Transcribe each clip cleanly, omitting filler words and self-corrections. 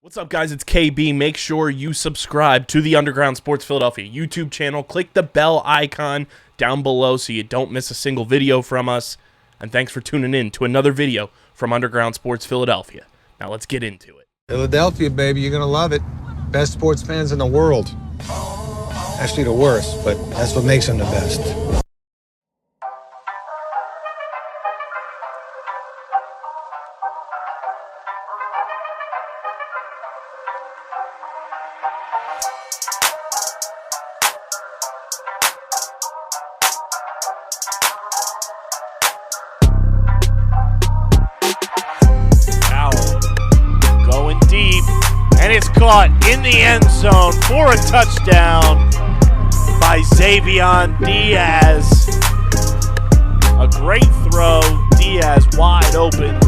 What's up, guys? It's KB. Make sure you subscribe to the Underground Sports Philadelphia YouTube channel. Click the bell icon down below so you don't miss a single video from us. And thanks for tuning in to another video from Underground Sports Philadelphia. Now let's get into it. Philadelphia, baby, you're going to love it. Best sports fans in the world. Actually the worst, but that's what makes them the best. And it's caught in the end zone for a touchdown by Xavion Diaz. A great throw. Diaz wide open.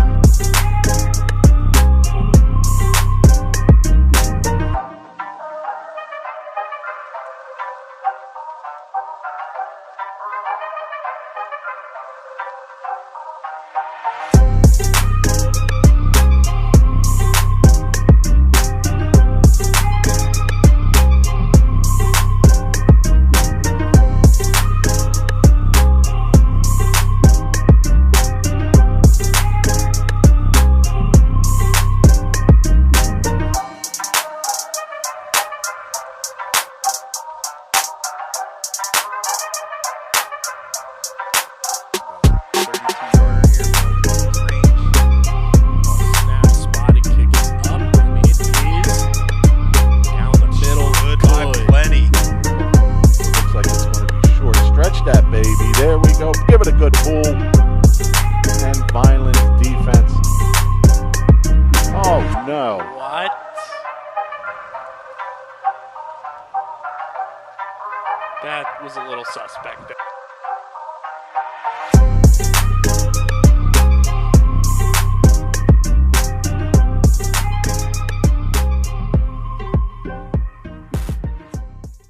That was a little suspect there.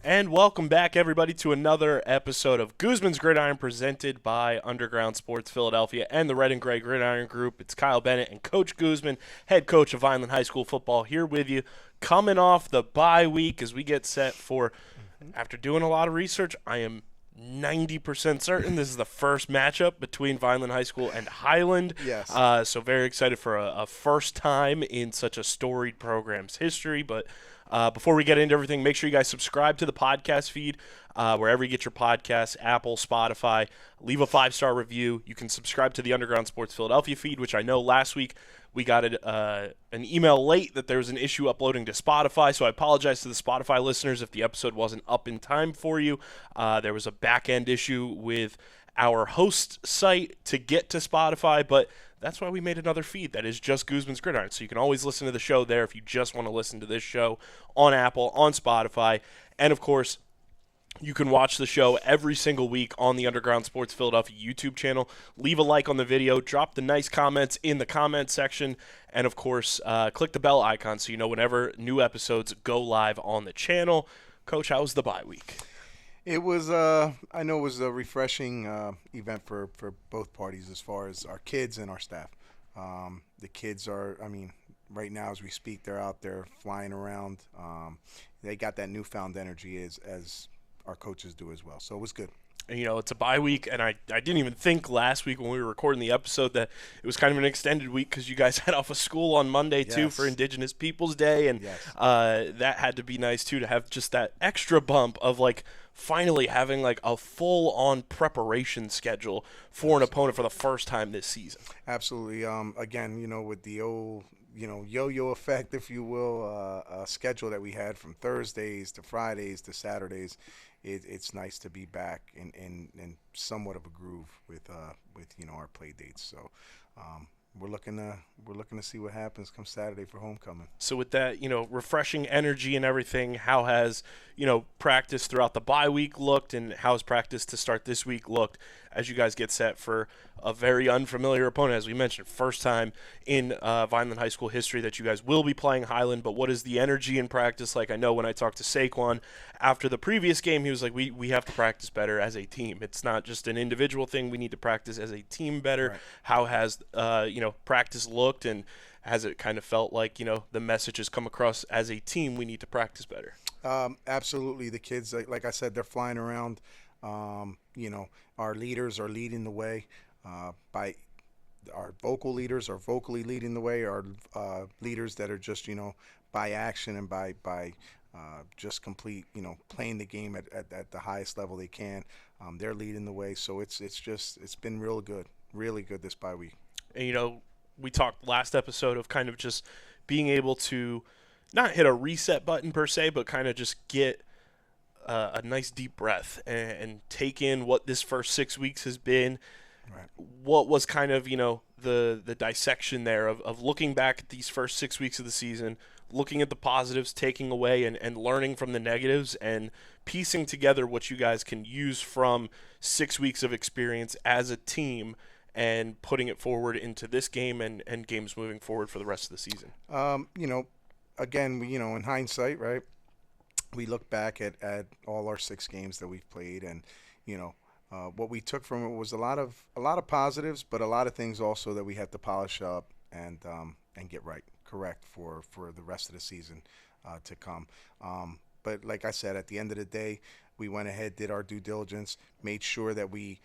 And welcome back, everybody, to another episode of Guzman's Gridiron, presented by Underground Sports Philadelphia and the Red and Gray Gridiron Group. It's Kyle Bennett and Coach Guzman, head coach of Highland High School football, here with you, coming off the bye week as we get set for. After doing a lot of research, I am 90% certain this is the first matchup between Vineland High School and Highland. Yes. So very excited for a first time in such a storied program's history. But before we get into everything, make sure you guys subscribe to the podcast feed wherever you get your podcasts, Apple, Spotify. Leave a 5-star review. You can subscribe to the Underground Sports Philadelphia feed, which I know last week we got an email late that there was an issue uploading to Spotify, so I apologize to the Spotify listeners if the episode wasn't up in time for you. There was a back-end issue with our host site to get to Spotify, but that's why we made another feed that is just Guzman's Gridiron. So you can always listen to the show there if you just want to listen to this show on Apple, on Spotify, and of course, you can watch the show every single week on the Underground Sports Philadelphia YouTube channel. Leave a like on the video, drop the nice comments in the comment section, and of course, click the bell icon so you know whenever new episodes go live on the channel. Coach, how was the bye week? It was, I know it was a refreshing event for both parties as far as our kids and our staff. The kids are, right now as we speak, they're out there flying around. They got that newfound energy as our coaches do as well. So it was good. And, it's a bye week, and I didn't even think last week when we were recording the episode that it was kind of an extended week because you guys had off of school on Monday, too, for Indigenous Peoples Day, and that had to be nice, too, to have just that extra bump of, finally having, a full-on preparation schedule for an opponent for the first time this season. Absolutely. Again, with the old yo-yo effect, if you will, schedule that we had from Thursdays to Fridays to Saturdays, it's nice to be back in somewhat of a groove with our play dates. So we're looking to see what happens come Saturday for homecoming. So with that, refreshing energy and everything, how has, practice throughout the bye week looked, and how's practice to start this week looked as you guys get set for a very unfamiliar opponent, as we mentioned, first time in Vineland High School history that you guys will be playing Highland. But what is the energy in practice like? I know when I talked to Saquon after the previous game, he was like, we have to practice better as a team. It's not just an individual thing. We need to practice as a team better. Right. How has practice looked, and has it kind of felt like, the message has come across as a team, we need to practice better? Absolutely. The kids, like I said, they're flying around. Our leaders are leading the way by our vocal leaders are vocally leading the way. Our leaders that are just, by action and by just complete, playing the game at the highest level they can. They're leading the way. So it's been really good this bye week. And, we talked last episode of kind of just being able to not hit a reset button per se, but kind of just get a nice deep breath and take in what this first 6 weeks has been. Right. What was kind of, the dissection there of looking back at these first 6 weeks of the season, looking at the positives, taking away and learning from the negatives, and piecing together what you guys can use from 6 weeks of experience as a team and putting it forward into this game and games moving forward for the rest of the season? Again, in hindsight, right, we look back at all our 6 games that we've played, and, what we took from it was a lot of positives, but a lot of things also that we had to polish up and get correct for the rest of the season to come. But like I said, at the end of the day, we went ahead, did our due diligence, made sure that we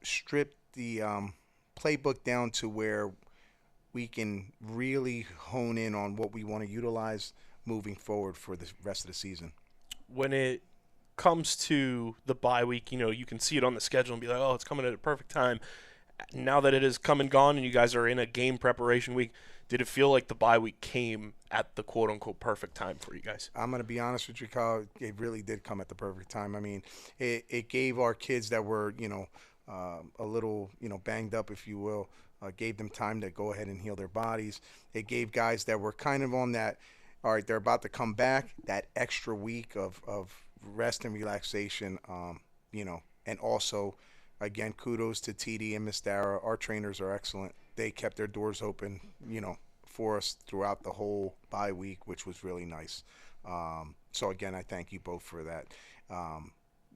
stripped the playbook down to where we can really hone in on what we want to utilize moving forward for the rest of the season. When it comes to the bye week, you can see it on the schedule and be like, oh, it's coming at a perfect time. Now that it has come and gone and you guys are in a game preparation week, did it feel like the bye week came at the quote-unquote perfect time for you guys? I'm going to be honest with you, Kyle. It really did come at the perfect time. I mean, it gave our kids that were, a little, banged up, if you will, gave them time to go ahead and heal their bodies. It gave guys that were kind of on that, all right, they're about to come back, that extra week of rest and relaxation, and also, again, kudos to TD and Miss Dara. Our trainers are excellent. They kept their doors open, for us throughout the whole bye week, which was really nice. So, again, I thank you both for that.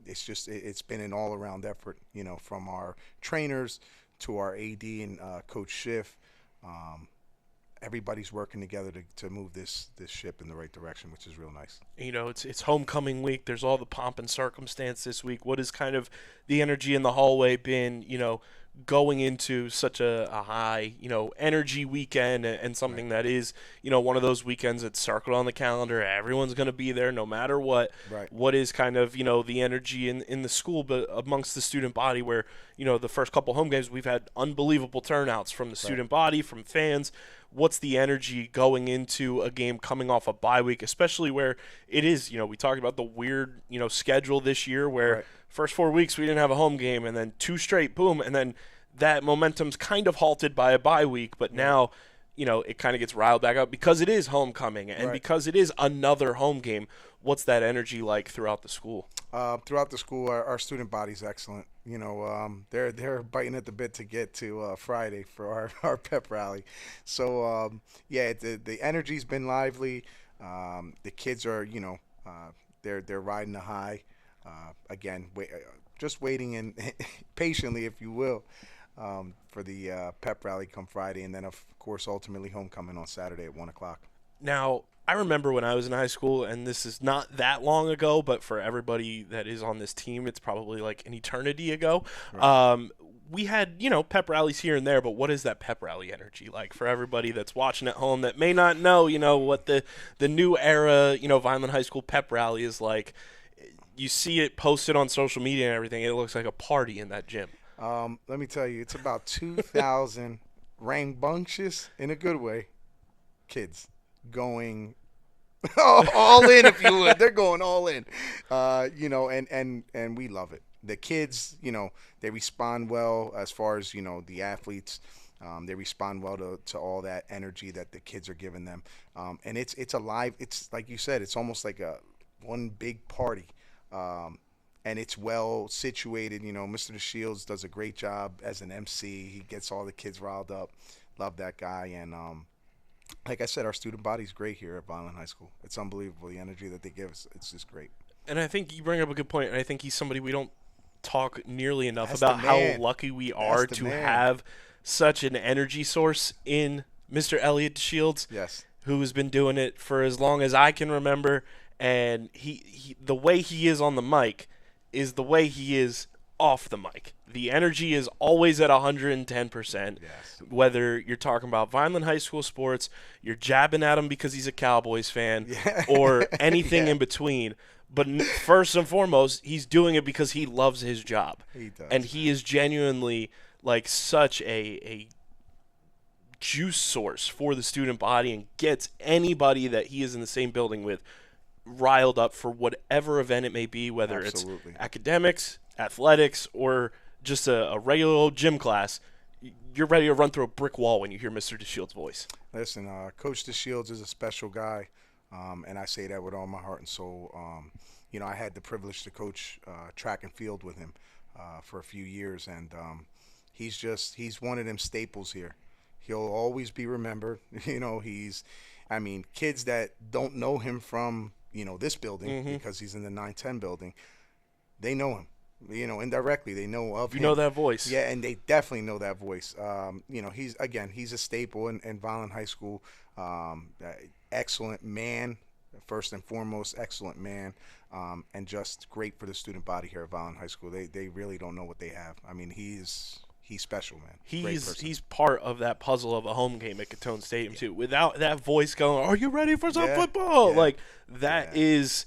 It's been an all-around effort, from our trainers to our AD and Coach Schiff. Everybody's working together to move this ship in the right direction, which is real nice. It's homecoming week. There's all the pomp and circumstance this week. What has kind of the energy in the hallway been, going into such a high, energy weekend and something that is, one of those weekends that's circled on the calendar. Everyone's going to be there no matter what. Right. What is kind of, the energy in the school, but amongst the student body where, the first couple home games, we've had unbelievable turnouts from the student body, from fans. What's the energy going into a game coming off a bye week, especially where it is, we talked about the weird, schedule this year where first 4 weeks we didn't have a home game and then 2 straight, boom, and then that momentum's kind of halted by a bye week, but now, it kind of gets riled back up because it is homecoming and because it is another home game. What's that energy like throughout the school? Throughout the school, our student body's excellent. They're biting at the bit to get to Friday for our pep rally. So the energy's been lively. The kids are they're riding the high. Again, just waiting and patiently, if you will, for the pep rally come Friday, and then of course ultimately homecoming on Saturday at 1:00. Now, I remember when I was in high school, and this is not that long ago, but for everybody that is on this team, it's probably like an eternity ago. Right. We had, pep rallies here and there, but what is that pep rally energy like for everybody that's watching at home that may not know, what the new era, Vineland High School pep rally is like? You see it posted on social media and everything. It looks like a party in that gym. Let me tell you, it's about 2,000 rambunctious, in a good way, kids going all in, if you would. They're going all in, and we love it. The kids, they respond well as far as, the athletes. They respond well to all that energy that the kids are giving them. And it's alive. It's like you said, it's almost like one big party. And it's well situated. Mr. DeShields does a great job as an MC. He gets all the kids riled up. Love that guy. And like I said, our student body's great here at Vineland High School. It's unbelievable, the energy that they give us. It's just great. And I think you bring up a good point, and I think he's somebody we don't talk nearly enough about how lucky we are to have such an energy source in Mr. Elliot Shields, Yes. who has been doing it for as long as I can remember, and he the way he is on the mic is the way he is off the mic. The energy is always at 110%. Yes. Whether you're talking about Vineland High School sports, you're jabbing at him because he's a Cowboys fan, Yeah. or anything Yeah. in between. But first and foremost, he's doing it because he loves his job. He does. And he is genuinely like such a juice source for the student body and gets anybody that he is in the same building with riled up for whatever event it may be, whether Absolutely. it's academics, athletics, or just a regular old gym class. You're ready to run through a brick wall when you hear Mr. DeShield's voice. Listen, Coach DeShields is a special guy, and I say that with all my heart and soul. I had the privilege to coach track and field with him for a few years, and he's one of them staples here. He'll always be remembered. Kids that don't know him from, this building because he's in the 910 building, they know him. Indirectly, they know of him. You know that voice. Yeah, and they definitely know that voice. He's a staple in Vineland High School. Excellent man, first and foremost, excellent man, and just great for the student body here at Vineland High School. They really don't know what they have. He's special, man. He's part of that puzzle of a home game at Catone Stadium too. Without that voice going, "Are you ready for some football?" Yeah. Like that is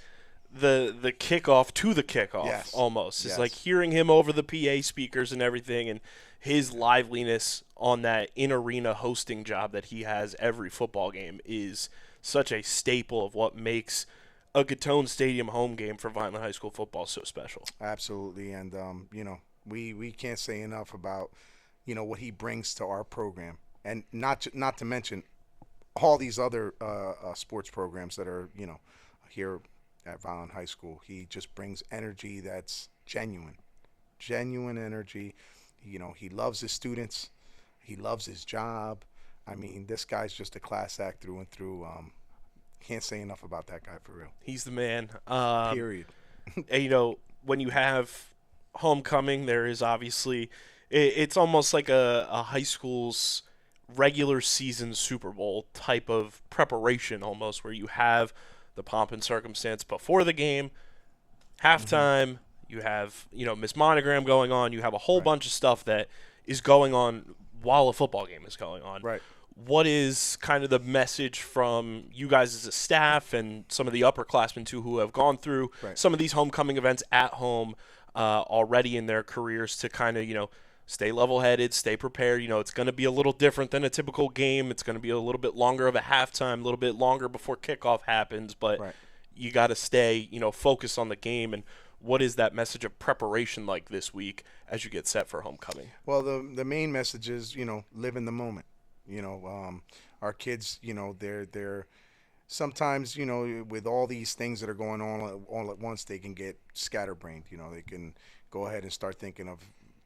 the kickoff to the kickoff. Yes. Almost. It's Yes. like hearing him over the PA speakers and everything, and his liveliness on that in-arena hosting job that he has every football game is such a staple of what makes a Catone Stadium home game for Vineland High School football so special. Absolutely, and we can't say enough about what he brings to our program, and not to mention all these other sports programs that are here at Vineland High School. He just brings energy that's genuine energy. He loves his students, he loves his job. This guy's just a class act through and through. Can't say enough about that guy, for real. He's the man. Period. And, when you have homecoming, there is obviously it's almost like a high school's regular season Super Bowl type of preparation, almost, where you have the pomp and circumstance before the game, halftime. You have Miss Monogram going on. You have a whole bunch of stuff that is going on while a football game is going on. Right. What is kind of the message from you guys as a staff and some of the upperclassmen too who have gone through some of these homecoming events at home already in their careers to kind of stay level-headed, stay prepared. It's going to be a little different than a typical game. It's going to be a little bit longer of a halftime, a little bit longer before kickoff happens, but you got to stay focused on the game. And what is that message of preparation like this week as you get set for homecoming? Well, the main message is live in the moment. Our kids, they're sometimes, with all these things that are going on all at once, they can get scatterbrained. They can go ahead and start thinking of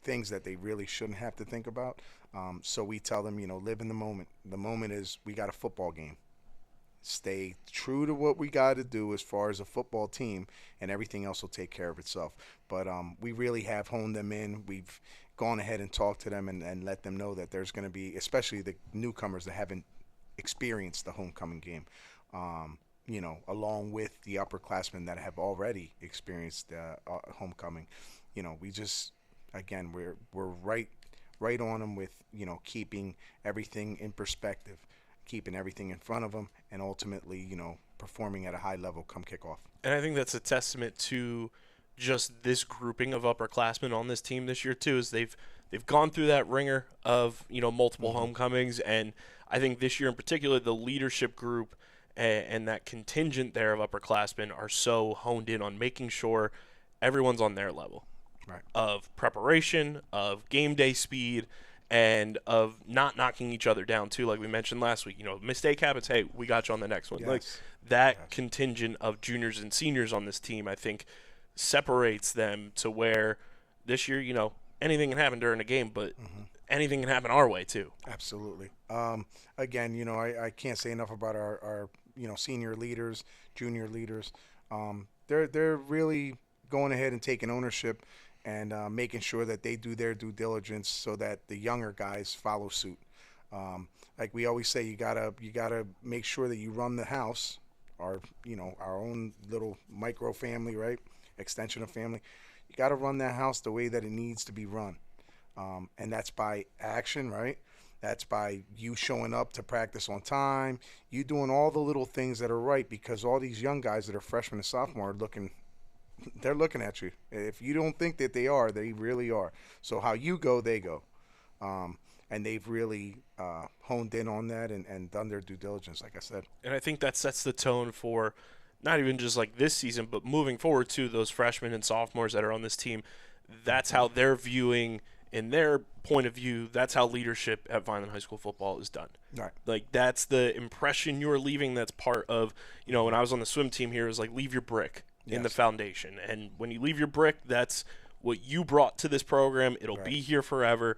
things that they really shouldn't have to think about. So we tell them, live in the moment. The moment is we got a football game. Stay true to what we got to do as far as a football team, and everything else will take care of itself. But we really have honed them in. We've gone ahead and talked to them and let them know that there's going to be, especially the newcomers that haven't experienced the homecoming game, along with the upperclassmen that have already experienced homecoming. We just, again, we're right on them with keeping everything in perspective, keeping everything in front of them, and ultimately performing at a high level come kickoff. And I think that's a testament to just this grouping of upperclassmen on this team this year too, is they've gone through that ringer of multiple homecomings, and I think this year in particular the leadership group and that contingent there of upperclassmen are so honed in on making sure everyone's on their level of preparation, of game day speed, and of not knocking each other down too, like we mentioned last week. Mistake happens, hey, we got you on the next one. Yes. Like that contingent of juniors and seniors on this team, I think separates them to where this year, anything can happen during a game, but anything can happen our way too. Absolutely. Again, I can't say enough about our senior leaders, junior leaders. They're really going ahead and taking ownership and making sure that they do their due diligence so that the younger guys follow suit. Like we always say, you gotta make sure that you run the house, our own little micro family, right? Extension of family. You gotta run that house the way that it needs to be run, and that's by action, right? That's by you showing up to practice on time, you doing all the little things that are right, because all these young guys that are freshmen and sophomore they're looking at you. If you don't think that they are, they really are. So how you go, they go. And they've really honed in on that and done their due diligence, like I said. And I think that sets the tone for not even just like this season, but moving forward to those freshmen and sophomores that are on this team. That's how they're viewing, in their point of view, that's how leadership at Vineland High School football is done. Right. Like, that's the impression you're leaving. That's part of, when I was on the swim team here, it was like, leave your brick in the foundation. And when you leave your brick, that's what you brought to this program. It'll be here forever.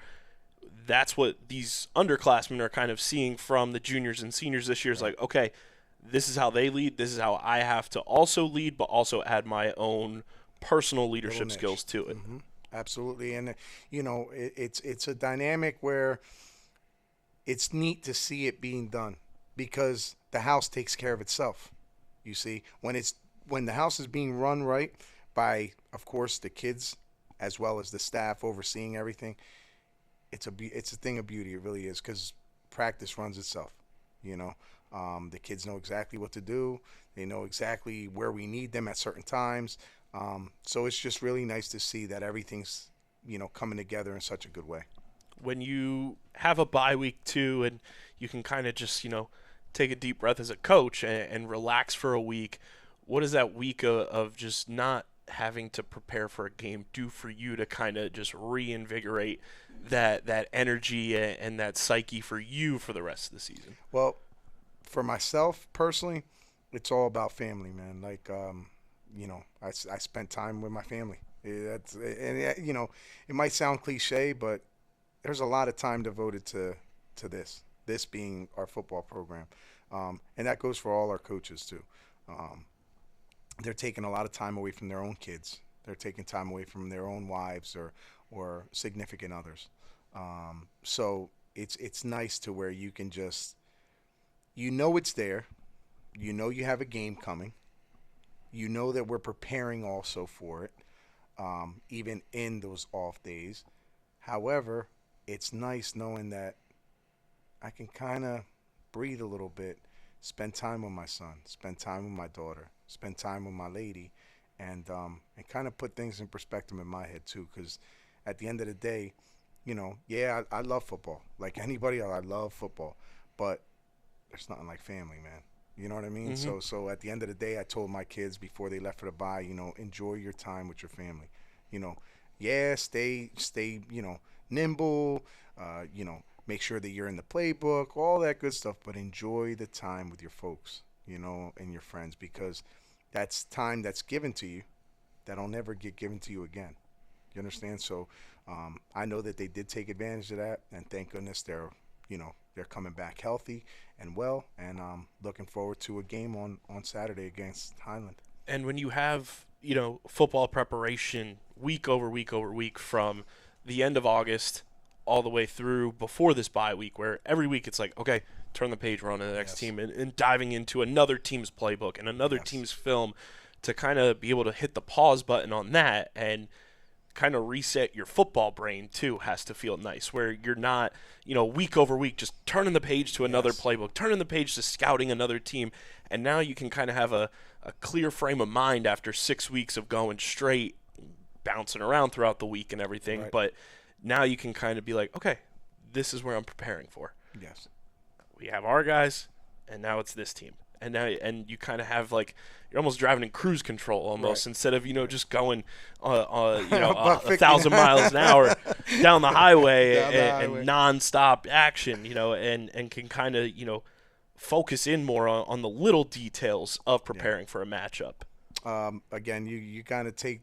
That's what these underclassmen are kind of seeing from the juniors and seniors this year. Is like, okay, this is how they lead. This is how I have to also lead, but also add my own personal leadership skills to it. Mm-hmm. Absolutely. And, it's a dynamic where it's neat to see it being done, because the house takes care of itself. You see, when the house is being run right by, of course, the kids as well as the staff overseeing everything, it's a thing of beauty. It really is, because practice runs itself. The kids know exactly what to do. They know exactly where we need them at certain times. So it's just really nice to see that everything's, coming together in such a good way. When you have a bye week too, and you can kind of just, take a deep breath as a coach and relax for a week, what does that week of just not having to prepare for a game do for you to kind of just reinvigorate that energy and that psyche for you for the rest of the season? Well, for myself personally, it's all about family, man. Like, I spent time with my family. It might sound cliche, but there's a lot of time devoted to this being our football program. And that goes for all our coaches too. They're taking a lot of time away from their own kids. They're taking time away from their own wives or significant others. So it's nice to where you can just, it's there. You have a game coming. You know that we're preparing also for it, even in those off days. However, it's nice knowing that I can kind of breathe a little bit, spend time with my son, spend time with my daughter, spend time with my lady, and kind of put things in perspective in my head too. Because at the end of the day, I love football. Like anybody else, I love football. But there's nothing like family, man. You know what I mean? Mm-hmm. So at the end of the day, I told my kids before they left for the bye, enjoy your time with your family. Stay, nimble, make sure that you're in the playbook, all that good stuff, but enjoy the time with your folks, and your friends, because that's time that's given to you that'll never get given to you again. You understand? So I know that they did take advantage of that, and thank goodness they're coming back healthy and well, and looking forward to a game on Saturday against Highland. And when you have, football preparation week over week over week from the end of August all the way through before this bye week, where every week it's like, okay, turn the page, we're on to the next team, and diving into another team's playbook and another team's film to kind of be able to hit the pause button on that and kind of reset your football brain too has to feel nice, where you're not, week over week just turning the page to another playbook, turning the page to scouting another team, and now you can kind of have a clear frame of mind after 6 weeks of going straight, bouncing around throughout the week and everything. Right. But now you can kind of be like, okay, this is where I'm preparing for. Yes. We have our guys, and now it's this team. And you kind of have like, you're almost driving in cruise control almost, instead of, just going, 1,000 miles an hour down the highway and nonstop action, and can kind of, focus in more on the little details of preparing for a matchup. Again, you kind of take,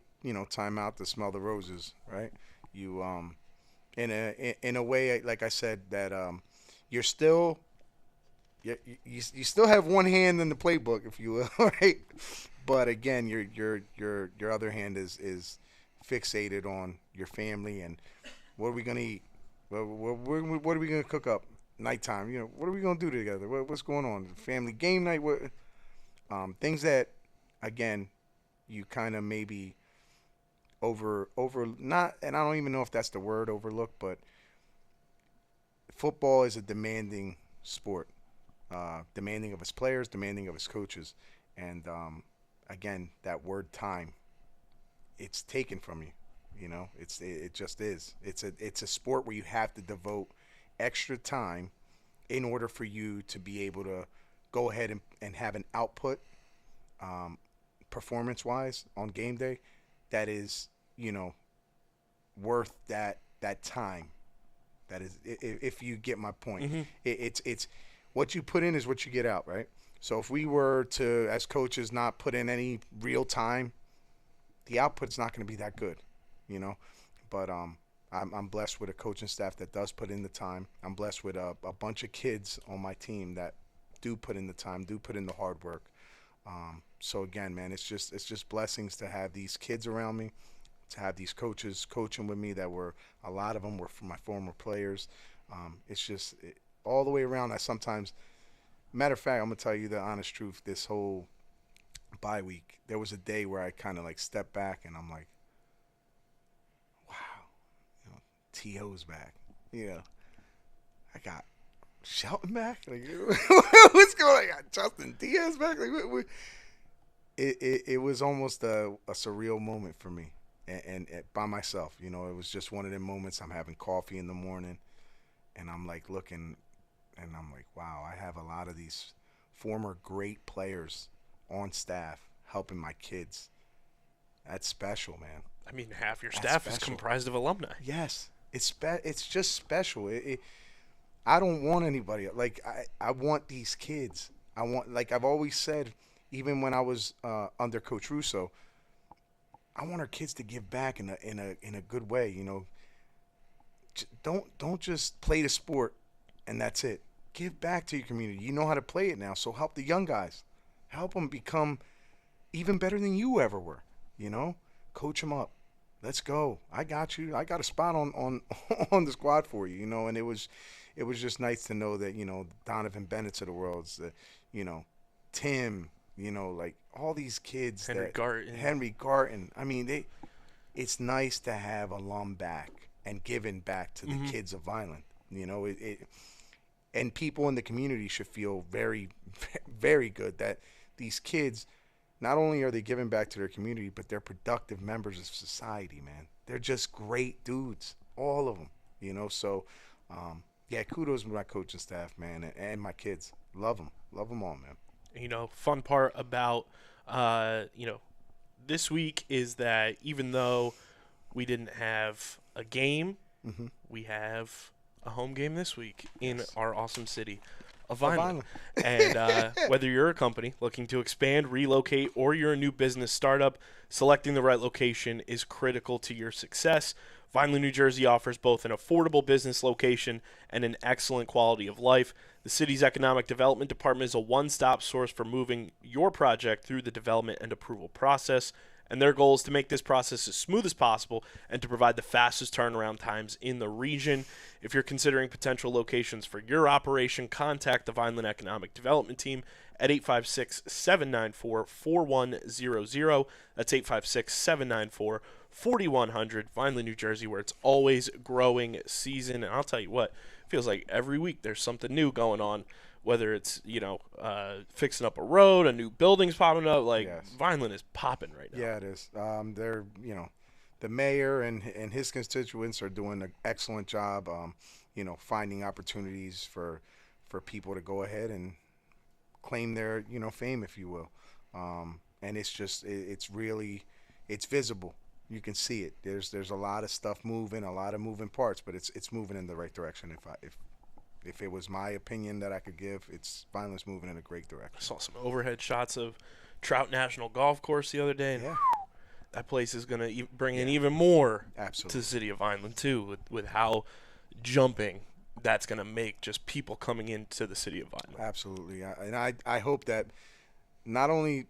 time out to smell the roses, right? You, in a way, like I said, that you're still, you still have one hand in the playbook, if you will, right? But again, your other hand is fixated on your family and what are we gonna eat? What are we gonna cook up nighttime. What are we gonna do together? What's going on? Family game night? What? Things that, again, you kind of maybe over not, and I don't even know if that's the word, overlook, but football is a demanding sport, demanding of its players, demanding of its coaches, and again, that word time, it's taken from you. It just is. It's a sport where you have to devote extra time in order for you to be able to go ahead and have an output, performance-wise, on game day that is, worth that time. That is, if you get my point. Mm-hmm. It's what you put in is what you get out, right? So if we were to, as coaches, not put in any real time, the output's not going to be that good, But I'm blessed with a coaching staff that does put in the time. I'm blessed with a bunch of kids on my team that do put in the time, do put in the hard work. So again, man, it's just blessings to have these kids around me, to have these coaches coaching with me a lot of them were from my former players. It's just all the way around. I sometimes, matter of fact, I'm going to tell you the honest truth, this whole bye week, there was a day where I kind of like stepped back and I'm like, wow, T.O.'s back. I got Shelton back. Like, what's going on? I got Justin Diaz back. Like, it was almost a surreal moment for me, and by myself. It was just one of them moments. I'm having coffee in the morning, and I'm like looking, and I'm like, wow, I have a lot of these former great players on staff helping my kids. That's special, man. I mean, half your staff is comprised of alumni. Yes, it's just special. I don't want anybody. Like, I want these kids. I want, like I've always said, even when I was under Coach Russo, I want our kids to give back in a good way. Don't just play the sport and that's it. Give back to your community. You know how to play it now, so help the young guys. Help them become even better than you ever were. Coach them up. Let's go. I got you. I got a spot on the squad for you. And it was just nice to know that Donovan Bennett's of the world, Tim, like all these kids. Henry Garton. I mean, it's nice to have alum back and giving back to the kids of Vineland. And people in the community should feel very, very good that these kids, not only are they giving back to their community, but they're productive members of society, man. They're just great dudes, all of them, So, yeah, kudos to my coaching staff, man, and my kids. Love them all, man. Fun part about, this week is that even though we didn't have a game, we have a home game this week in our awesome city of Vineland. And whether you're a company looking to expand, relocate, or you're a new business startup, selecting the right location is critical to your success. Vineland, New Jersey offers both an affordable business location and an excellent quality of life. The city's economic development department is a one-stop source for moving your project through the development and approval process. And their goal is to make this process as smooth as possible and to provide the fastest turnaround times in the region. If you're considering potential locations for your operation, contact the Vineland Economic Development Team at 856-794-4100. That's 856-794-4100. Vineland, New Jersey, where it's always growing season. And I'll tell you what, it feels like every week there's something new going on. Whether it's, fixing up a road, a new building's popping up, yes. Vineland is popping right now. Yeah, it is. They're, the mayor and his constituents are doing an excellent job, finding opportunities for people to go ahead and claim their, fame, if you will. And it's just, it's visible. You can see it. There's a lot of stuff moving, a lot of moving parts, but it's moving in the right direction. If it was my opinion that I could give, Vineland's moving in a great direction. I saw some overhead shots of Trout National Golf Course the other day. And that place is going to bring in even more to the city of Vineland, too, with how jumping that's going to make just people coming into the city of Vineland. Absolutely. And I hope that not only,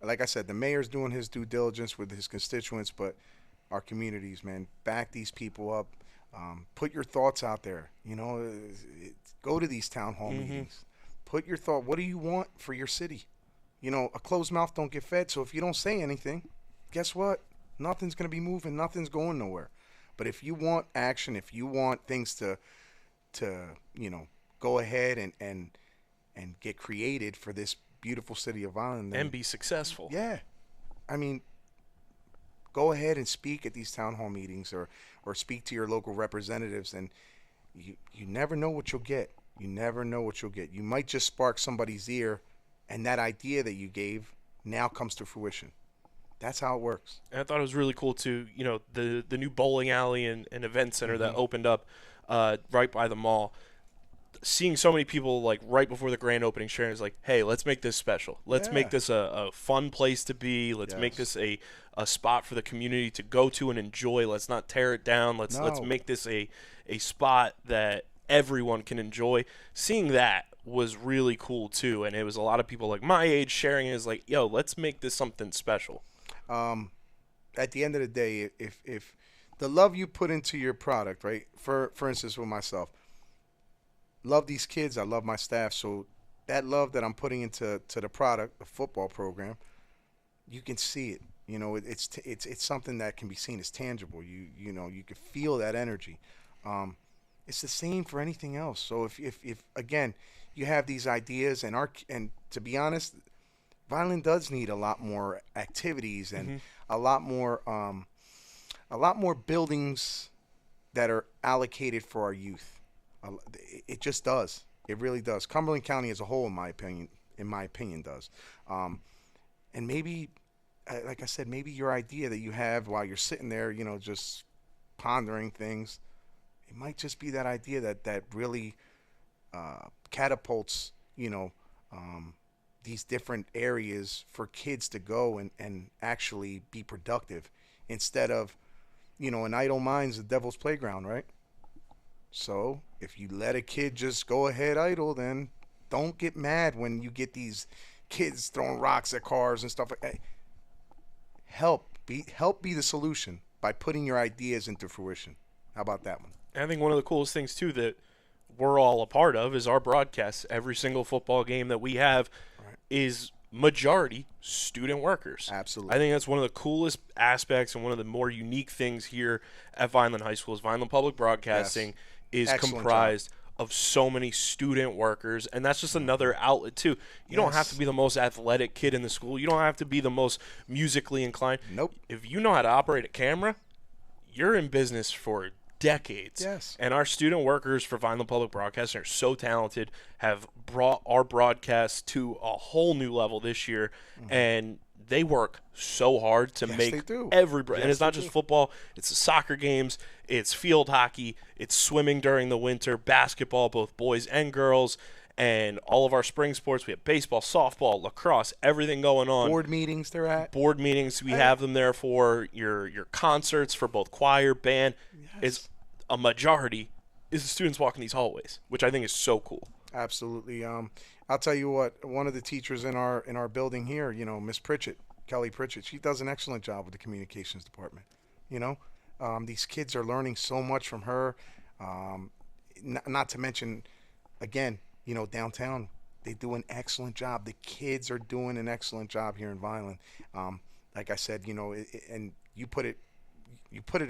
like I said, the mayor's doing his due diligence with his constituents, but our communities, man, back these people up. Put your thoughts out there. Go to these town hall meetings. Put your thought. What do you want for your city? A closed mouth don't get fed. So if you don't say anything, guess what? Nothing's going to be moving. Nothing's going nowhere. But if you want action, if you want things to go ahead and get created for this beautiful city of Vineland, and be successful. Yeah, I mean, go ahead and speak at these town hall meetings or speak to your local representatives, and you never know what you'll get. You never know what you'll get. You might just spark somebody's ear, and that idea that you gave now comes to fruition. That's how it works. And I thought it was really cool too. The new bowling alley and event center that opened up right by the mall. Seeing so many people like right before the grand opening sharing is like, hey, let's make this special. Let's make this a fun place to be. Let's make this a spot for the community to go to and enjoy. Let's not tear it down. Let's make this a spot that everyone can enjoy. Seeing that was really cool too, and it was a lot of people like my age sharing it. Is like, yo, let's make this something special. At the end of the day, if the love you put into your product, right? For instance, with myself, love these kids. I love my staff. So that love that I'm putting into the product, the football program, you can see it. It's something that can be seen as tangible. You can feel that energy. It's the same for anything else. So if again you have these ideas and to be honest, Vineland does need a lot more activities and a lot more buildings that are allocated for our youth. It just does. It really does. Cumberland County as a whole, in my opinion, does. And maybe, like I said, maybe your idea that you have while you're sitting there, just pondering things, it might just be that idea that really catapults, these different areas for kids to go and actually be productive instead of, an idle mind's the devil's playground, right? So if you let a kid just go ahead idle, then don't get mad when you get these kids throwing rocks at cars and stuff like that. Help be the solution by putting your ideas into fruition. How about that one? And I think one of the coolest things too that we're all a part of is our broadcasts. Every single football game that we have is majority student workers. Absolutely. I think that's one of the coolest aspects and one of the more unique things here at Vineland High School is Vineland Public Broadcasting is Excellent comprised of so many student workers, and that's just another outlet too. You don't have to be the most athletic kid in the school. You don't have to be the most musically inclined. Nope. If you know how to operate a camera, you're in business for decades. Yes. And our student workers for Vineland Public Broadcasting are so talented, have brought our broadcast to a whole new level this year, and they work so hard to make every and it's not just football, it's the soccer games, it's field hockey, it's swimming during the winter, basketball, both boys and girls, and all of our spring sports. We have baseball, softball, lacrosse, everything going on. Board meetings they're at. Board meetings, we have them there for your concerts, for both choir, band. Is a majority is the students walking these hallways, which I think is so cool. Absolutely. I'll tell you what, one of the teachers in our building here, Miss Pritchett, Kelly Pritchett, she does an excellent job with the communications department. These kids are learning so much from her. Not to mention, again, downtown, they do an excellent job. The kids are doing an excellent job here in Vineland. Like I said, and you put it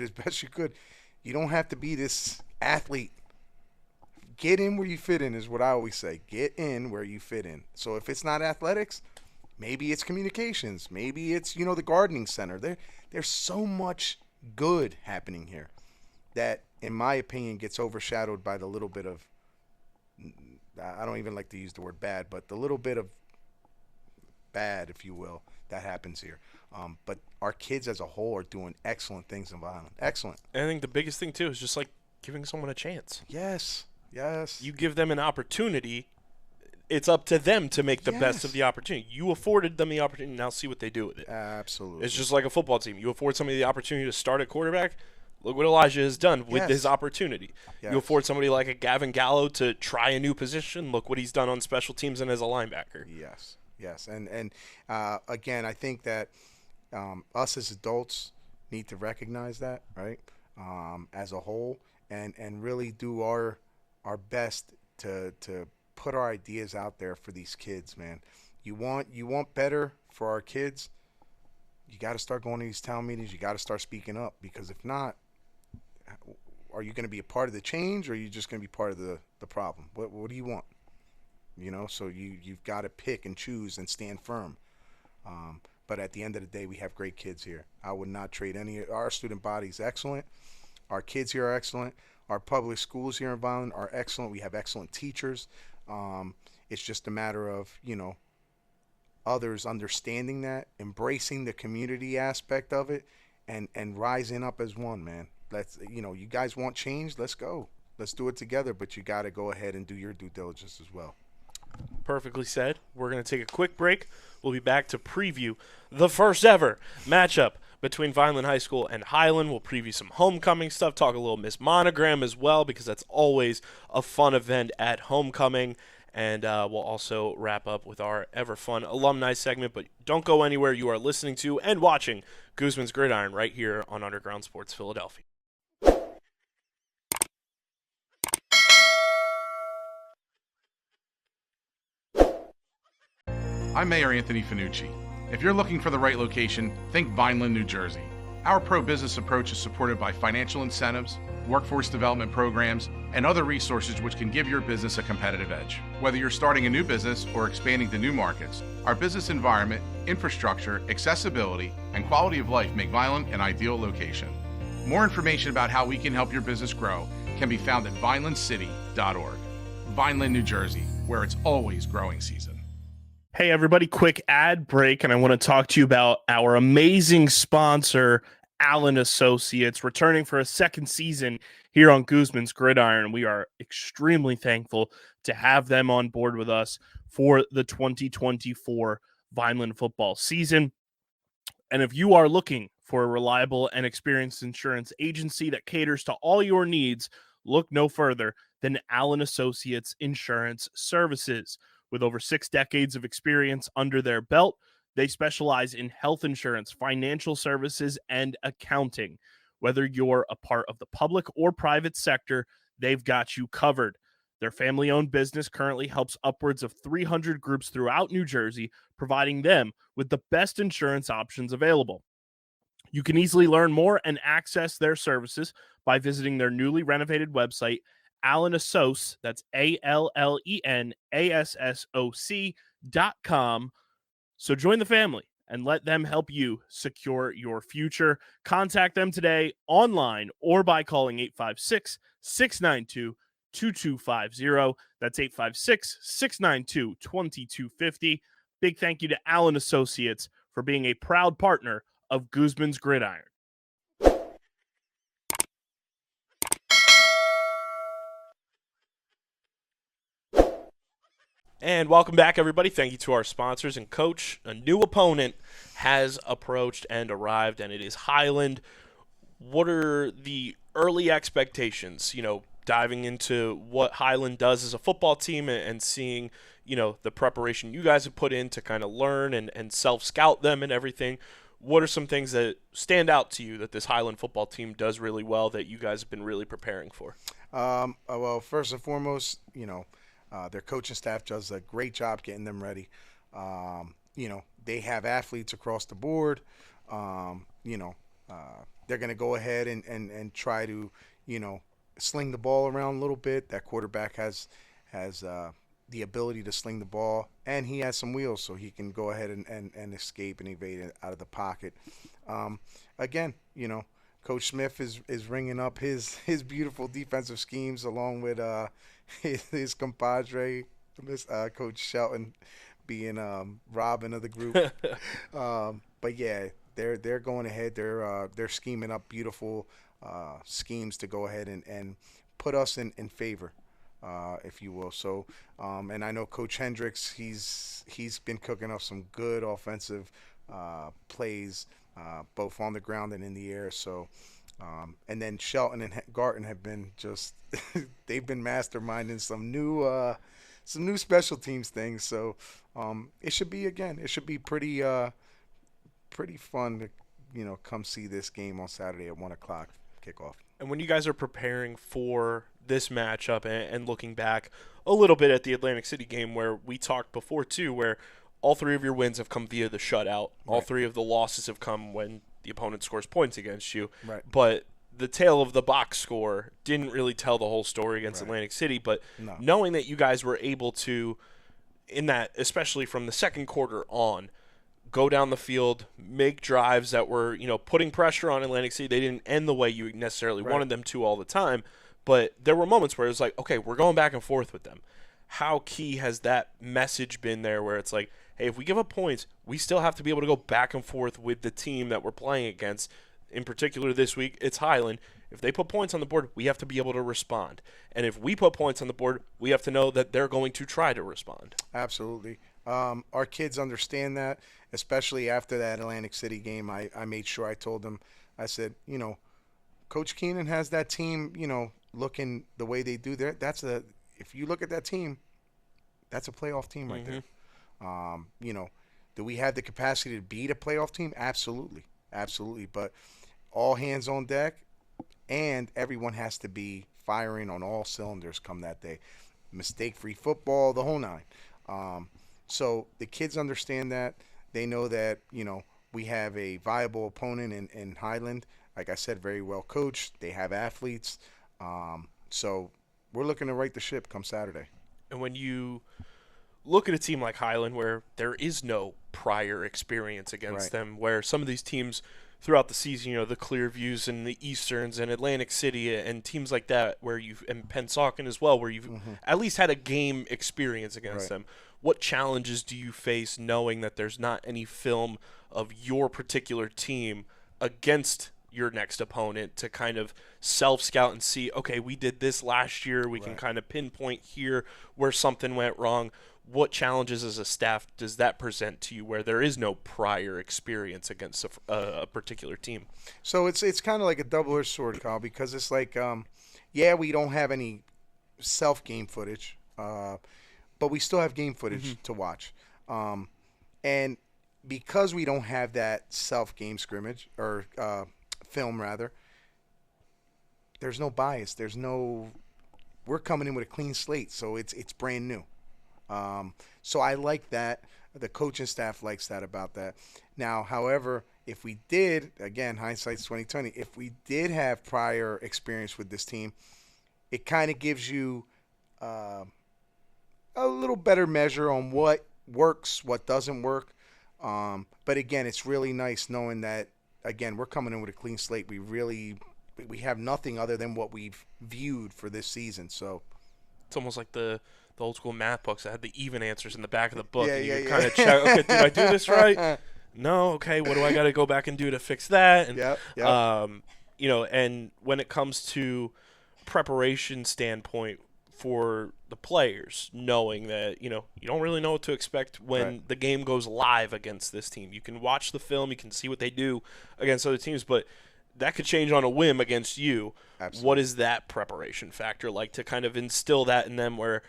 as best you could. You don't have to be this athlete. Get in where you fit in is what I always say. Get in where you fit in. So if it's not athletics, maybe it's communications. Maybe it's, the gardening center. There's so much good happening here that, in my opinion, gets overshadowed by the little bit of, I don't even like to use the word bad, but the little bit of bad, if you will, that happens here. But our kids as a whole are doing excellent things in Vineland. Excellent. And I think the biggest thing, too, is just like giving someone a chance. Yes. You give them an opportunity. It's up to them to make the best of the opportunity. You afforded them the opportunity. Now see what they do with it. Absolutely. It's just like a football team. You afford somebody the opportunity to start at quarterback. Look what Elijah has done with his opportunity. You afford somebody like a Gavin Gallo to try a new position. Look what he's done on special teams and as a linebacker. Yes. And again, I think that us as adults need to recognize that, right, as a whole, and really do our best to put our ideas out there for these kids, man. You want better for our kids, you got to start going to these town meetings. You got to start speaking up, because if not, are you going to be a part of the change, or are you just going to be part of the problem? What do you want? So you've got to pick and choose and stand firm. But at the end of the day, we have great kids here. I would not trade any. Our student body is excellent. Our kids here are excellent. Our public schools here in Vineland are excellent. We have excellent teachers. It's just a matter of, others understanding that, embracing the community aspect of it, and rising up as one, man. You guys want change? Let's go. Let's do it together, but you got to go ahead and do your due diligence as well. Perfectly said. We're going to take a quick break. We'll be back to preview the first ever matchup between Vineland High School and Highland. We'll preview some homecoming stuff, talk a little Miss Monogram as well, because that's always a fun event at homecoming. And we'll also wrap up with our ever-fun alumni segment. But don't go anywhere. You are listening to and watching Guzman's Gridiron right here on Underground Sports Philadelphia. I'm Mayor Anthony Finucci. If you're looking for the right location, think Vineland, New Jersey. Our pro-business approach is supported by financial incentives, workforce development programs, and other resources which can give your business a competitive edge. Whether you're starting a new business or expanding to new markets, our business environment, infrastructure, accessibility, and quality of life make Vineland an ideal location. More information about how we can help your business grow can be found at vinelandcity.org. Vineland, New Jersey, where it's always growing season. Hey, everybody, quick ad break, and I want to talk to you about our amazing sponsor, Allen Associates, returning for a second season here on Guzman's Gridiron. We are extremely thankful to have them on board with us for the 2024 Vineland football season. And if you are looking for a reliable and experienced insurance agency that caters to all your needs, look no further than Allen Associates Insurance Services. With over 6 decades of experience under their belt, they specialize in health insurance, financial services, and accounting. Whether you're a part of the public or private sector, they've got you covered. Their family-owned business currently helps upwards of 300 groups throughout New Jersey, providing them with the best insurance options available. You can easily learn more and access their services by visiting their newly renovated website, Allen Assoc, that's ALLENASSOC.com. So join the family and let them help you secure your future. Contact them today online or by calling 856-692-2250. That's 856-692-2250. Big thank you to Allen Associates for being a proud partner of Guzman's Gridiron. And welcome back, everybody. Thank you to our sponsors. And, Coach, a new opponent has approached and arrived, and it is Highland. What are the early expectations, diving into what Highland does as a football team and seeing, the preparation you guys have put in to kind of learn and self-scout them and everything? What are some things that stand out to you that this Highland football team does really well that you guys have been really preparing for? Well, first and foremost, their coaching staff does a great job getting them ready. They have athletes across the board. They're going to go ahead and try to, sling the ball around a little bit. That quarterback has the ability to sling the ball, and he has some wheels, so he can go ahead and escape and evade it out of the pocket. Again, Coach Smith is ringing up his beautiful defensive schemes along with his compadre, Coach Shelton, being Robin of the group. But yeah, they're going ahead. They're scheming up beautiful schemes to go ahead and put us in favor, if you will. So, and I know Coach Hendricks, he's been cooking up some good offensive plays, both on the ground and in the air. So, and then Shelton and Garton have been just they've been masterminding some new special teams things. So it should be pretty fun to come see this game on Saturday at 1:00. kickoff. And when you guys are preparing for this matchup and looking back a little bit at the Atlantic City game where we talked before too, where all three of your wins have come via the shutout. All Right. three of the losses have come when the opponent scores points against you. Right. But the tail of the box score didn't really tell the whole story against Atlantic City. But No. knowing that you guys were able to, in that, especially from the second quarter on, go down the field, make drives that were, putting pressure on Atlantic City. They didn't end the way you necessarily Right. wanted them to all the time, but there were moments where it was like, okay, we're going back and forth with them. How key has that message been there where it's like, hey, if we give up points, we still have to be able to go back and forth with the team that we're playing against. In particular this week, it's Highland. If they put points on the board, we have to be able to respond. And if we put points on the board, we have to know that they're going to try to respond. Absolutely. Our kids understand that, especially after that Atlantic City game. I made sure I told them, I said, Coach Keenan has that team, looking the way they do there. If you look at that team, that's a playoff team right there. Do we have the capacity to beat a playoff team? Absolutely. Absolutely. But all hands on deck, and everyone has to be firing on all cylinders come that day. Mistake-free football, the whole nine. So the kids understand that. They know that, we have a viable opponent in Highland. Like I said, very well coached. They have athletes. So we're looking to right the ship come Saturday. And when you look at a team like Highland where there is no prior experience against them, where some of these teams throughout the season, the Clearviews and the Easterns and Atlantic City and teams like that, and Pennsauken as well, where you've at least had a game experience against them. What challenges do you face knowing that there's not any film of your particular team against your next opponent to kind of self-scout and see, okay, we did this last year, we can kind of pinpoint here where something went wrong? What challenges as a staff does that present to you where there is no prior experience against a particular team? So it's kind of like a double-edged sword, Kyle, because it's like, we don't have any self-game footage, but we still have game footage to watch. And because we don't have that self-game scrimmage, or film rather, there's no bias. We're coming in with a clean slate, so it's brand new. So I like that. The coaching staff likes that about that. Now, however, if we did, again, hindsight's 20/20, if we did have prior experience with this team, it kind of gives you a little better measure on what works, what doesn't work. But again, it's really nice knowing that, again, we're coming in with a clean slate. We have nothing other than what we've viewed for this season. So it's almost like the old school math books that had the even answers in the back of the book. Yeah, You kind of check, okay, did I do this right? No, okay, what do I got to go back and do to fix that? And, and when it comes to preparation standpoint for the players, knowing that, you don't really know what to expect when the game goes live against this team. You can watch the film, you can see what they do against other teams, but that could change on a whim against you. Absolutely. What is that preparation factor like to kind of instill that in them where,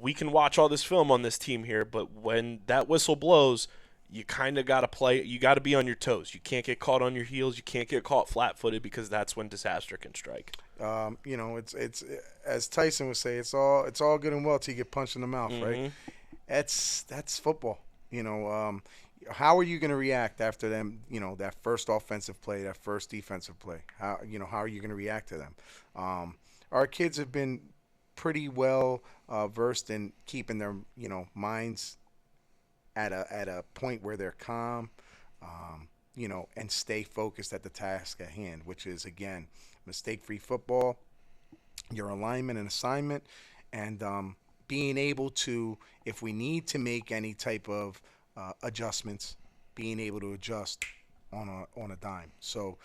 we can watch all this film on this team here, but when that whistle blows, you kind of got to play. You got to be on your toes. You can't get caught on your heels. You can't get caught flat-footed because that's when disaster can strike. It's as Tyson would say, it's all good and well till you get punched in the mouth, right? That's football. How are you going to react after them? That first offensive play, that first defensive play. How are you going to react to them? Our kids have been pretty well versed in keeping their minds at a point where they're calm, and stay focused at the task at hand, which is, again, mistake-free football, your alignment and assignment, and being able to, if we need to make any type of adjustments, being able to adjust on a dime. So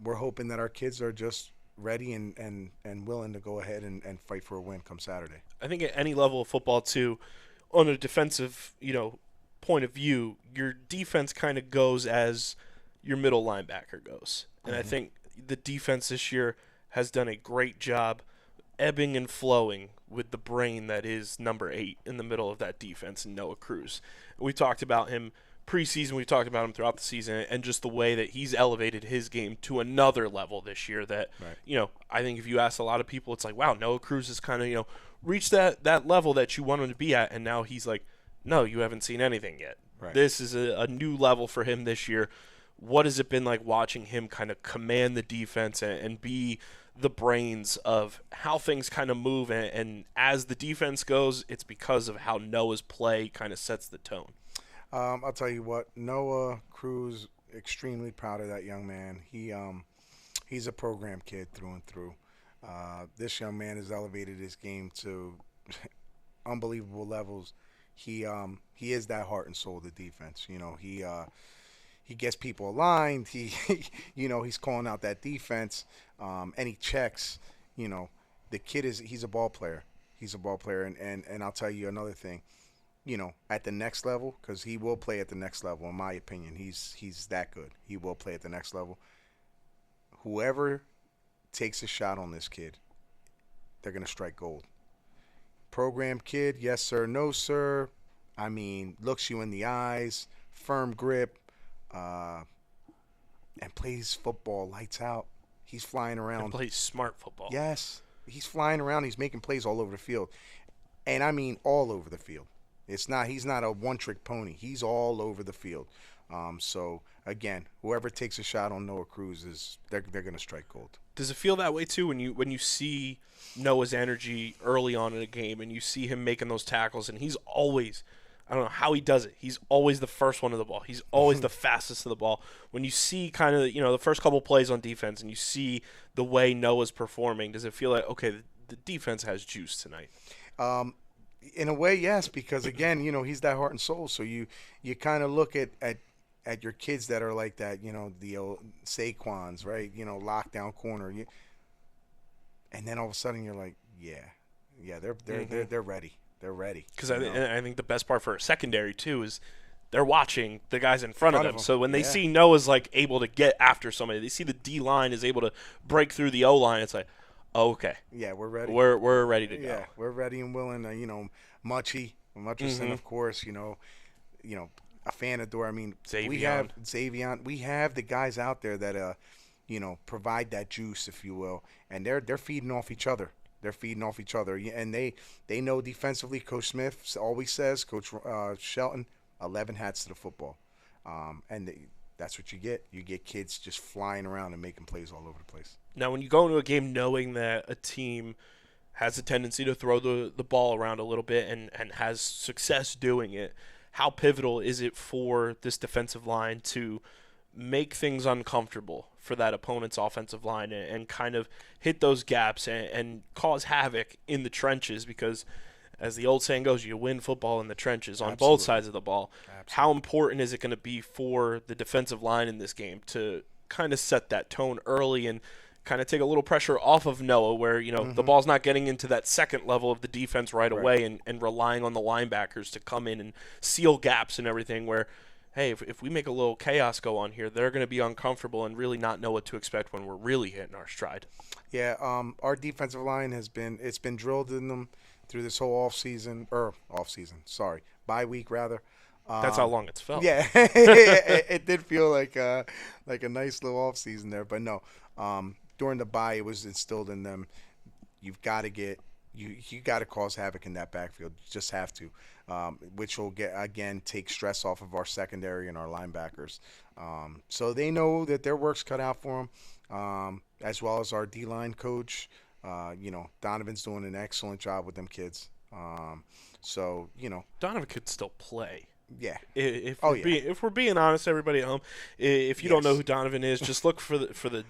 we're hoping that our kids are just ready and willing to go ahead and fight for a win come Saturday. I think at any level of football, too, on a defensive, point of view, your defense kind of goes as your middle linebacker goes. And I think the defense this year has done a great job ebbing and flowing with the brain that is number 8 in the middle of that defense, and Noah Cruz. We talked about him preseason, we've talked about him throughout the season, and just the way that he's elevated his game to another level this year that, I think if you ask a lot of people, it's like, wow, Noah Cruz has kind of, reached that level that you want him to be at, and now he's like, no, you haven't seen anything yet. Right. This is a new level for him this year. What has it been like watching him kind of command the defense and be the brains of how things kind of move? And as the defense goes, it's because of how Noah's play kind of sets the tone. I'll tell you what, Noah Cruz, extremely proud of that young man. He's a program kid through and through. This young man has elevated his game to unbelievable levels. He is that heart and soul of the defense. He gets people aligned. He's calling out that defense, and he checks. The kid he's a ball player. He's a ball player, and I'll tell you another thing. At the next level, because he will play at the next level, in my opinion. He's that good. He will play at the next level. Whoever takes a shot on this kid, they're going to strike gold. Program kid, yes, sir, no, sir. I mean, looks you in the eyes, firm grip, and plays football, lights out. He's flying around. And plays smart football. Yes. He's flying around. He's making plays all over the field. And I mean all over the field. He's not a one-trick pony. He's all over the field. So again, whoever takes a shot on Noah Cruz they're going to strike gold. Does it feel that way too when you see Noah's energy early on in a game and you see him making those tackles, and he's always, I don't know how he does it, he's always the first one to the ball. He's always the fastest to the ball. When you see kind of the first couple plays on defense and you see the way Noah's performing, does it feel like, okay, the defense has juice tonight? In a way, yes, because again, he's that heart and soul. So you kind of look at your kids that are like that, the old Saquons, right? Lockdown corner, and then all of a sudden you're like, yeah, they're ready. They're ready. Because I think the best part for a secondary too is they're watching the guys in front of them. So when they see Noah's like able to get after somebody, they see the D line is able to break through the O line. It's like, okay. Yeah, we're ready. We're ready to go. Yeah, we're ready and willing. Mutchison, of course. A fan adore. I mean, we have Xavion. We have the guys out there that provide that juice, if you will, and they're feeding off each other. And they know defensively. Coach Smith always says, Coach Shelton, 11 hats to the football, and that's what you get. You get kids just flying around and making plays all over the place. Now, when you go into a game knowing that a team has a tendency to throw the ball around a little bit and has success doing it, how pivotal is it for this defensive line to make things uncomfortable for that opponent's offensive line and kind of hit those gaps and cause havoc in the trenches? Because as the old saying goes, you win football in the trenches on both sides of the ball. Absolutely. How important is it going to be for the defensive line in this game to kind of set that tone early and kind of take a little pressure off of Noah where, the ball's not getting into that second level of the defense right away and relying on the linebackers to come in and seal gaps and everything where, hey, if we make a little chaos go on here, they're going to be uncomfortable and really not know what to expect when we're really hitting our stride. Yeah, our defensive line it's been drilled in them through this whole bye week rather. That's how long it's felt. Yeah, it did feel like a nice little off season there, but no. During the bye, it was instilled in them. You've got to you got to cause havoc in that backfield. You just have to, which will take stress off of our secondary and our linebackers. So they know that their work's cut out for them, as well as our D-line coach. Donovan's doing an excellent job with them kids. Donovan could still play. Yeah. If we're being honest, everybody at home, if you don't know who Donovan is, just look for the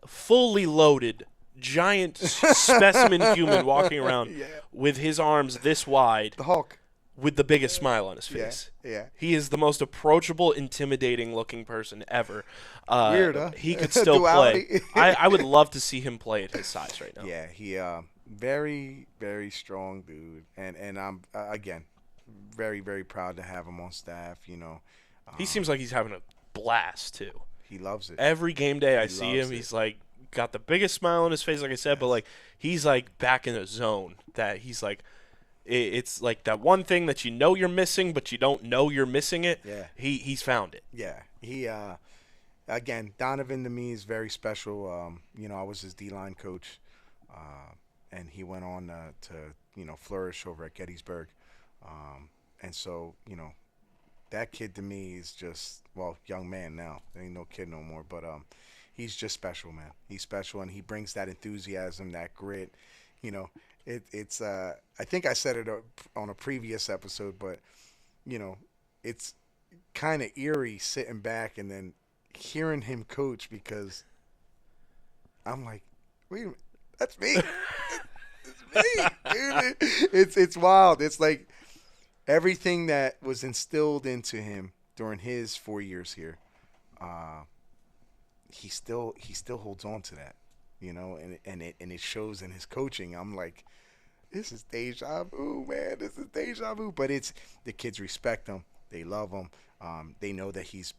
fully loaded giant specimen human walking around with his arms this wide, the Hulk, with the biggest smile on his face. Yeah. He is the most approachable, intimidating looking person ever. Weird, huh? He could still play. I would love to see him play at his size right now. Yeah, he very, very strong dude, and I'm again very, very proud to have him on staff. He seems like he's having a blast too. He loves it. Every game day I see him, he's like got the biggest smile on his face, like I said, but like he's like back in a zone that he's like, It's like that one thing that you know you're missing, but you don't know you're missing it. Yeah. He's found it. Yeah. He again, Donovan to me is very special. I was his D-line coach, and he went on to flourish over at Gettysburg. And so, that kid to me is just, well, young man now. There ain't no kid no more, but he's just special, man. He's special, and he brings that enthusiasm, that grit. It's I think I said it on a previous episode, but it's kind of eerie sitting back and then hearing him coach, because I'm like, wait a minute, that's me. It's me, dude. It's wild. It's like everything that was instilled into him during his 4 years here, he still holds on to that, and it shows in his coaching. I'm like, this is deja vu, man. This is deja vu. But it's the kids respect him. They love him. They know that he's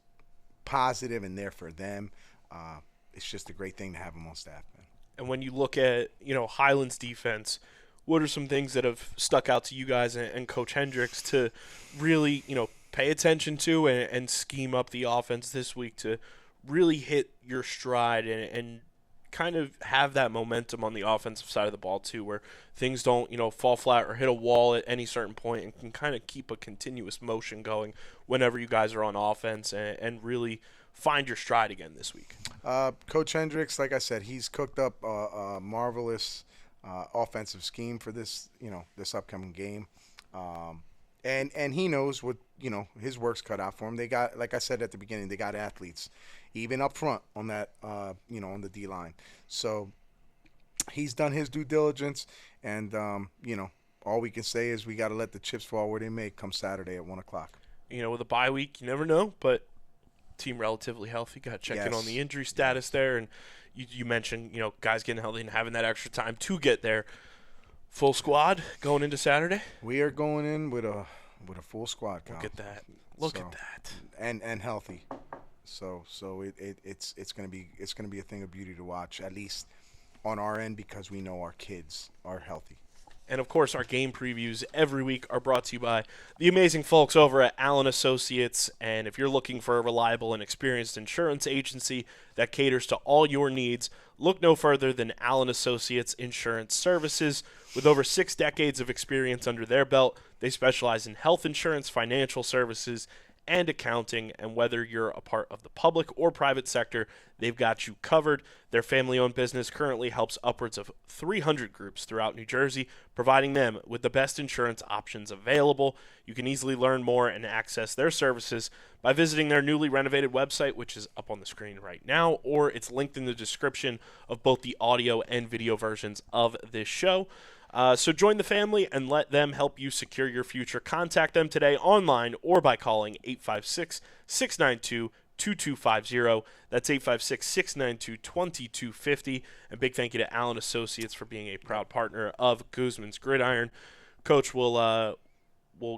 positive and there for them. It's just a great thing to have him on staff, man. And when you look at, Highland's defense, what are some things that have stuck out to you guys and Coach Hendricks to really, pay attention to and scheme up the offense this week to really hit your stride and kind of have that momentum on the offensive side of the ball too, where things don't, fall flat or hit a wall at any certain point, and can kind of keep a continuous motion going whenever you guys are on offense and really find your stride again this week? Coach Hendricks, like I said, he's cooked up a marvelous offensive scheme for this, this upcoming game. And he knows what, his work's cut out for him. They got, like I said at the beginning, they got athletes, even up front on that, on the D-line. So he's done his due diligence, and, all we can say is we got to let the chips fall where they may come Saturday at 1 o'clock. With a bye week, you never know, but team relatively healthy. Got to check in on the injury status there, and you mentioned, guys getting healthy and having that extra time to get there. Full squad going into Saturday? We are going in with a full squad, Kyle. Look at that. Look at that. And healthy. So it's gonna be a thing of beauty to watch, at least on our end, because we know our kids are healthy. And, of course, our game previews every week are brought to you by the amazing folks over at Allen Associates. And if you're looking for a reliable and experienced insurance agency that caters to all your needs, look no further than Allen Associates Insurance Services. With over 6 decades of experience under their belt, they specialize in health insurance, financial services, and accounting, and whether you're a part of the public or private sector, they've got you covered. Their family-owned business currently helps upwards of 300 groups throughout New Jersey, providing them with the best insurance options available. You can easily learn more and access their services by visiting their newly renovated website, which is up on the screen right now, or it's linked in the description of both the audio and video versions of this show. So join the family and let them help you secure your future. Contact them today online or by calling 856-692-2250. That's 856-692-2250. And big thank you to Allen Associates for being a proud partner of Guzman's Gridiron. Coach, we'll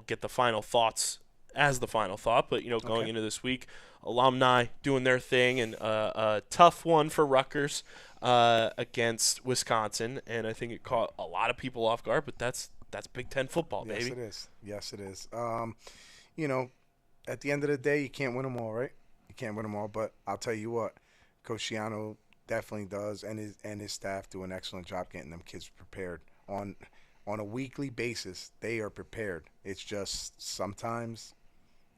get the final thoughts as the final thought, but going into this week, alumni doing their thing, and a tough one for Rutgers against Wisconsin, and I think it caught a lot of people off guard, but that's Big Ten football, baby. Yes, it is. At the end of the day, you can't win them all, right? You can't win them all, but I'll tell you what, Coach Schiano definitely does, and his staff do an excellent job getting them kids prepared on a weekly basis. They are prepared. It's just sometimes,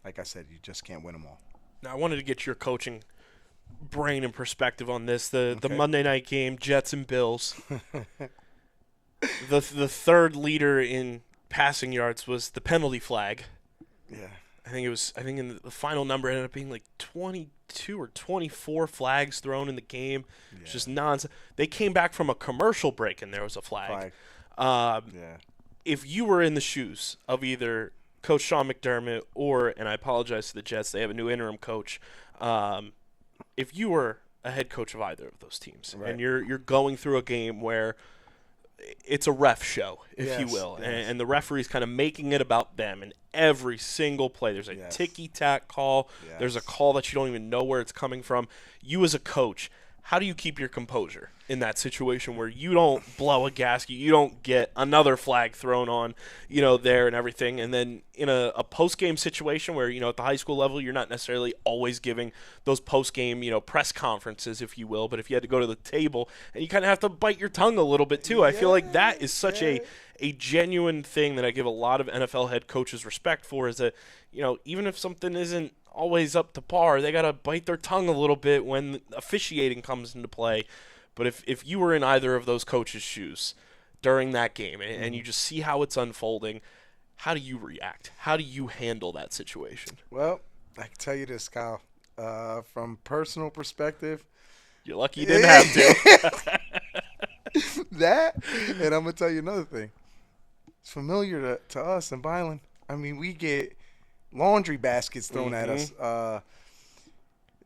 like I said, you just can't win them all. Now, I wanted to get your coaching brain and perspective on this. The Monday night game, Jets and Bills. The third leader in passing yards was the penalty flag. Yeah. I think in the final number ended up being like 22 or 24 flags thrown in the game. Yeah. It's just nonsense. They came back from a commercial break and there was a flag. If you were in the shoes of either Coach Sean McDermott or, and I apologize to the Jets, they have a new interim coach. If you were a head coach of either of those teams, right, and you're going through a game where it's a ref show, if you will, and the referee's kind of making it about them, and every single play there's a ticky-tack call, there's a call that you don't even know where it's coming from. You as a coach, how do you keep your composure in that situation where you don't blow a gasket, you don't get another flag thrown on, there and everything, and then in a post-game situation where, at the high school level, you're not necessarily always giving those post-game, press conferences, if you will, but if you had to go to the table, and you kind of have to bite your tongue a little bit too, I feel like that is such a genuine thing that I give a lot of NFL head coaches respect for, is that, even if something isn't always up to par, they got to bite their tongue a little bit when officiating comes into play. But if you were in either of those coaches' shoes during that game and you just see how it's unfolding, how do you react? How do you handle that situation? Well, I can tell you this, Kyle. From personal perspective, you're lucky you didn't have to. That, and I'm going to tell you another thing. It's familiar to us in Vineland. I mean, we get laundry baskets thrown at us.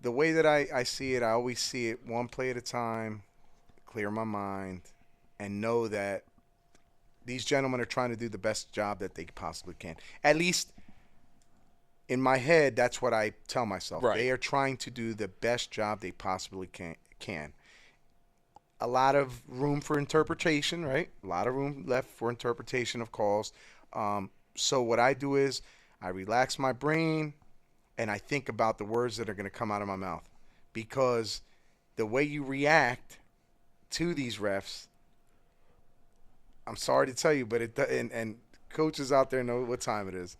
The way that I see it, I always see it one play at a time, clear my mind, and know that these gentlemen are trying to do the best job that they possibly can. At least in my head, that's what I tell myself. Right. They are trying to do the best job they possibly can. A lot of room for interpretation, right? A lot of room left for interpretation of calls. So what I do is I relax my brain and I think about the words that are going to come out of my mouth, because the way you react to these refs, I'm sorry to tell you, but and coaches out there know what time it is.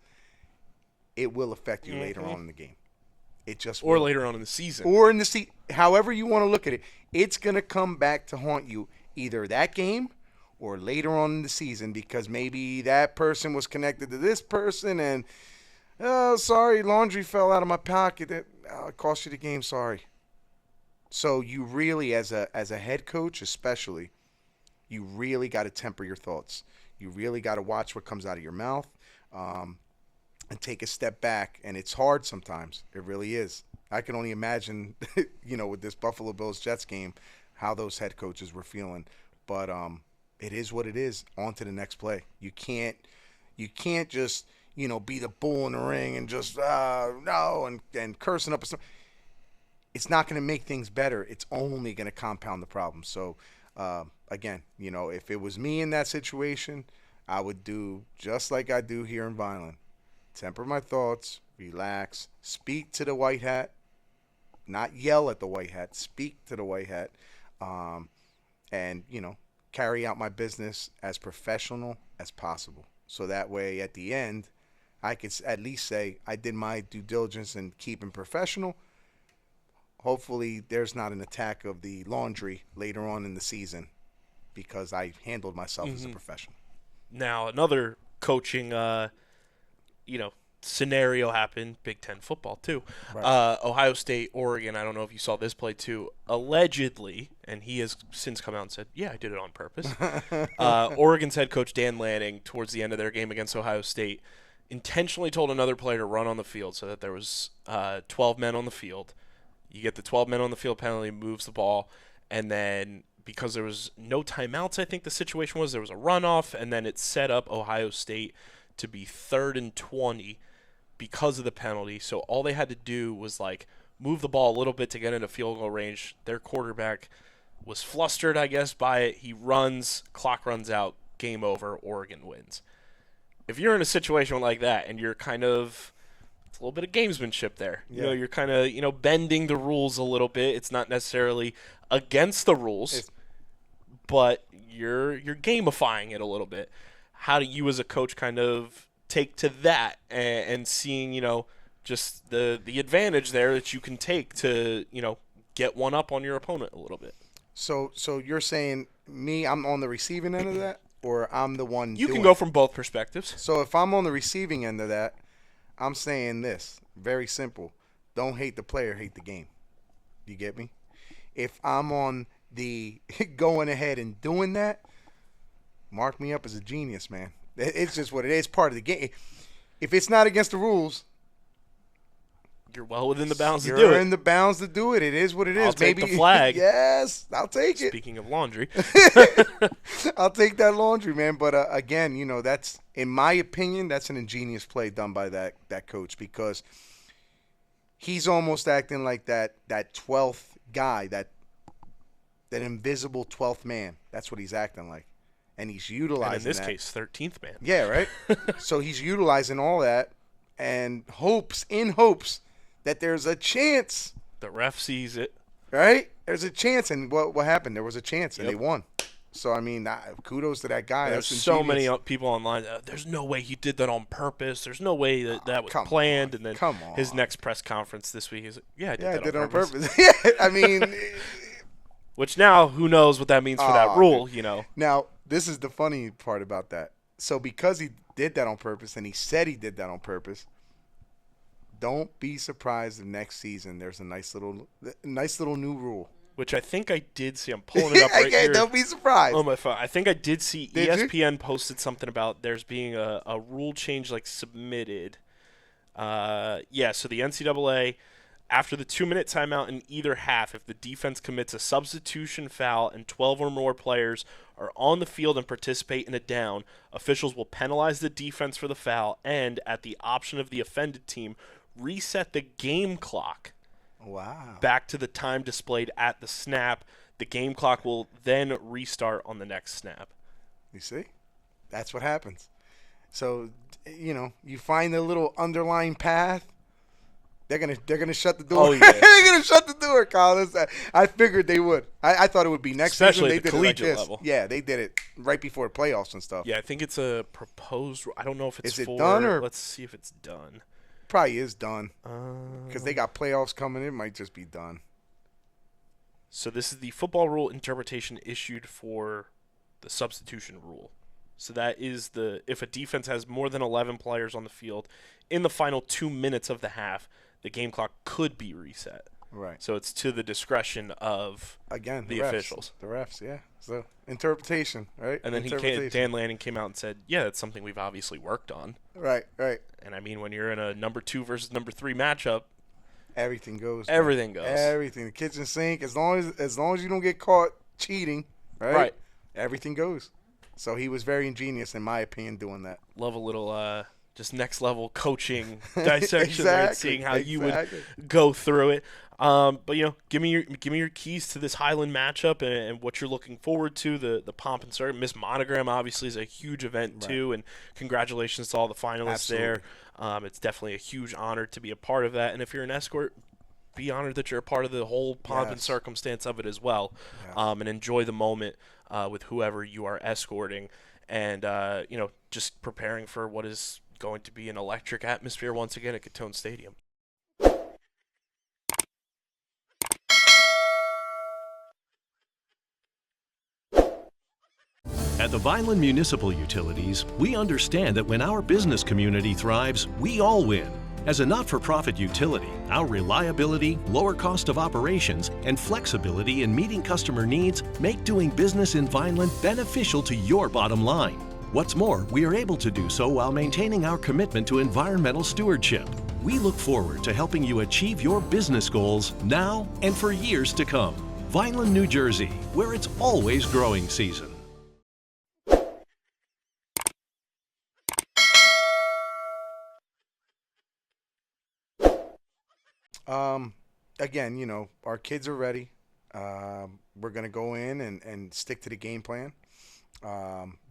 It will affect you later on in the game. It just or will. later on in the season. Or in the season. However you want to look at it, it's going to come back to haunt you either that game or later on in the season, because maybe that person was connected to this person and, oh, sorry, laundry fell out of my pocket. It cost you the game, sorry. So you really, as a head coach especially, you really got to temper your thoughts. You really got to watch what comes out of your mouth and take a step back. And it's hard sometimes. It really is. I can only imagine, with this Buffalo Bills-Jets game, how those head coaches were feeling. But it is what it is. On to the next play. You can't just, be the bull in the ring and just, no, and cursing up. It's not going to make things better. It's only going to compound the problem. So, again, if it was me in that situation, I would do just like I do here in Vineland. Temper my thoughts, relax, speak to the white hat, not yell at the white hat, speak to the white hat, and, carry out my business as professional as possible. So that way, at the end, I could at least say I did my due diligence in keeping professional. Hopefully, there's not an attack of the laundry later on in the season because I handled myself as a professional. Now, another coaching, scenario happened, Big Ten football too. Right. Ohio State, Oregon, I don't know if you saw this play too, allegedly, and he has since come out and said, yeah, I did it on purpose. Oregon's head coach Dan Lanning, towards the end of their game against Ohio State, intentionally told another player to run on the field so that there was 12 men on the field. You get the 12 men on the field penalty, moves the ball, and then because there was no timeouts, I think the situation was, there was a runoff, and then it set up Ohio State to be 3rd and 20 because of the penalty. So all they had to do was move the ball a little bit to get into field goal range. Their quarterback was flustered, I guess, by it. He runs, clock runs out, game over, Oregon wins. If you're in a situation like that and you're kind of, it's a little bit of gamesmanship there. Yeah. You're kind of, bending the rules a little bit. It's not necessarily against the rules, but you're gamifying it a little bit. How do you as a coach kind of take to that and seeing, just the advantage there that you can take to, get one up on your opponent a little bit? So you're saying I'm on the receiving end of that, or I'm the one You doing can go it? from both perspectives. So if I'm on the receiving end of that, I'm saying this, very simple. Don't hate the player, hate the game. You get me? If I'm on the going ahead and doing that, mark me up as a genius, man. It's just what it is. It's part of the game. If it's not against the rules, You're well within the bounds to do you're it. in the bounds to do it. It is what it is. I'll take Maybe the flag. Yes, I'll take it. Speaking of laundry. I'll take that laundry, man. But again, that's, in my opinion, that's an ingenious play done by that coach, because he's almost acting like that 12th guy, that that invisible 12th man. That's what he's acting like. And he's utilizing and in this that. case, 13th man. Yeah, right? So he's utilizing all that and hopes that there's a chance. The ref sees it. Right? There's a chance. And what happened? There was a chance, and Yep. they won. So, I mean, kudos to that guy. There's That's so ingenious. many people online. There's no way he did that on purpose. There's no way that was come planned. on, And then come his on. next press conference this week is, I did Yeah, I that did it on on purpose. purpose. Yeah, I mean. Which now, who knows what that means for that rule, dude. you know. Now, this is the funny part about that. So because he did that on purpose and he said he did that on purpose, don't be surprised if next season there's a nice little new rule. Which I think I did see. I'm pulling it up right here. Don't be surprised. On my phone. I think I did see Did you? ESPN posted something about there's being a rule change like submitted. So the NCAA, after the 2-minute timeout in either half, if the defense commits a substitution foul and 12 or more players are on the field and participate in a down, officials will penalize the defense for the foul and, at the option of the offended team, reset the game clock Wow. back to the time displayed at the snap. The game clock will then restart on the next snap. You see? That's what happens. So, you find the little underlying path. They're gonna shut the door. Oh, yeah. They're gonna shut the door, Kyle. I figured they would. I thought it would be next Especially season. at They the did it like collegiate this. level. Yeah, they did it right before the playoffs and stuff. Yeah, I think it's a proposed. I don't know if it's Is it for. done or- Let's see if it's done. Probably is done because they got playoffs coming. It might just be done. So this is the football rule interpretation issued for the substitution rule. So that is if a defense has more than 11 players on the field in the final 2 minutes of the half, the game clock could be reset. Right. So it's to the discretion of Again, the refs. officials. The refs, yeah. So interpretation, right? And then Interpretation. Dan Lanning came out and said, yeah, that's something we've obviously worked on. Right. And I mean, when you're in a number 2 versus number 3 matchup, Everything goes. everything goes. Everything. The kitchen sink. As long as you don't get caught cheating, right? Right. Everything goes. So he was very ingenious, in my opinion, doing that. Love a little just next level coaching dissection, right? Exactly, Seeing how you would exactly. go through it. But give me your keys to this Highland matchup and what you're looking forward to. The pomp and circumstance. Miss Monogram obviously is a huge event too, and congratulations to all the finalists there. It's definitely a huge honor to be a part of that. And if you're an escort, be honored that you're a part of the whole pomp and Yes. circumstance of it as well, Yes. and enjoy the moment with whoever you are escorting, and just preparing for what is going to be an electric atmosphere once again at Catone Stadium. At the Vineland Municipal Utilities, we understand that when our business community thrives, we all win. As a not-for-profit utility, our reliability, lower cost of operations, and flexibility in meeting customer needs make doing business in Vineland beneficial to your bottom line. What's more, we are able to do so while maintaining our commitment to environmental stewardship. We look forward to helping you achieve your business goals now and for years to come. Vineland, New Jersey, where it's always growing season. Again, our kids are ready. We're going to go in and stick to the game plan,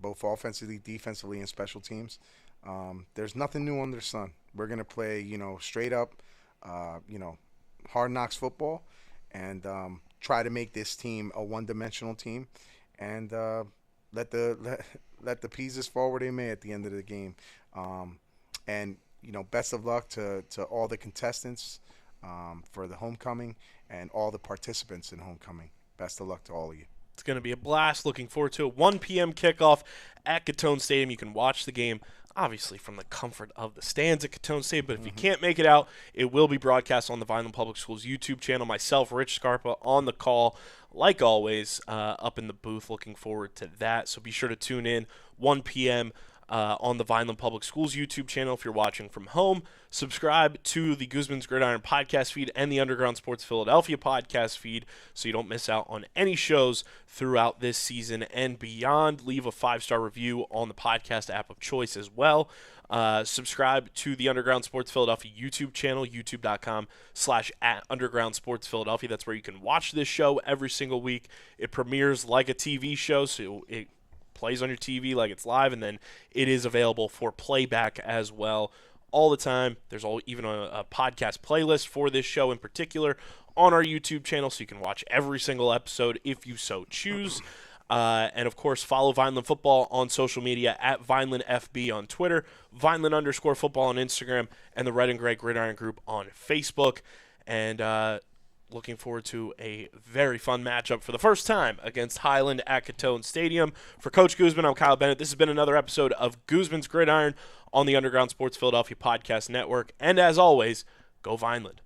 both offensively, defensively, and special teams. There's nothing new under the sun. We're going to play, straight up, hard knocks football and try to make this team a one-dimensional team and let the pieces fall where they may at the end of the game. And best of luck to all the contestants for the homecoming and all the participants in homecoming. Best of luck to all of you. It's going to be a blast. Looking forward to it. 1 p.m. kickoff at Catone Stadium. You can watch the game, obviously, from the comfort of the stands at Catone Stadium. But if you can't make it out, it will be broadcast on the Vineland Public Schools YouTube channel. Myself, Rich Scarpa, on the call, like always, up in the booth. Looking forward to that. So be sure to tune in. 1 p.m. on the Vineland Public Schools YouTube channel if you're watching from home. Subscribe to the Guzman's Gridiron podcast feed and the Underground Sports Philadelphia podcast feed so you don't miss out on any shows throughout this season and beyond. Leave a 5-star review on the podcast app of choice as well. Subscribe to the Underground Sports Philadelphia YouTube channel, youtube.com/@Underground Sports Philadelphia. That's where you can watch this show every single week. It premieres like a TV show, so it plays on your TV like it's live, and then it is available for playback as well all the time. There's even a podcast playlist for this show in particular on our YouTube channel, so you can watch every single episode if you so choose. And, of course, follow Vineland Football on social media at VinelandFB on Twitter, Vineland_football on Instagram, and the Red and Gray Gridiron Group on Facebook. And looking forward to a very fun matchup for the first time against Highland at Catone Stadium. For Coach Guzman, I'm Kyle Bennett. This has been another episode of Guzman's Gridiron on the Underground Sports Philadelphia Podcast Network. And as always, go Vineland.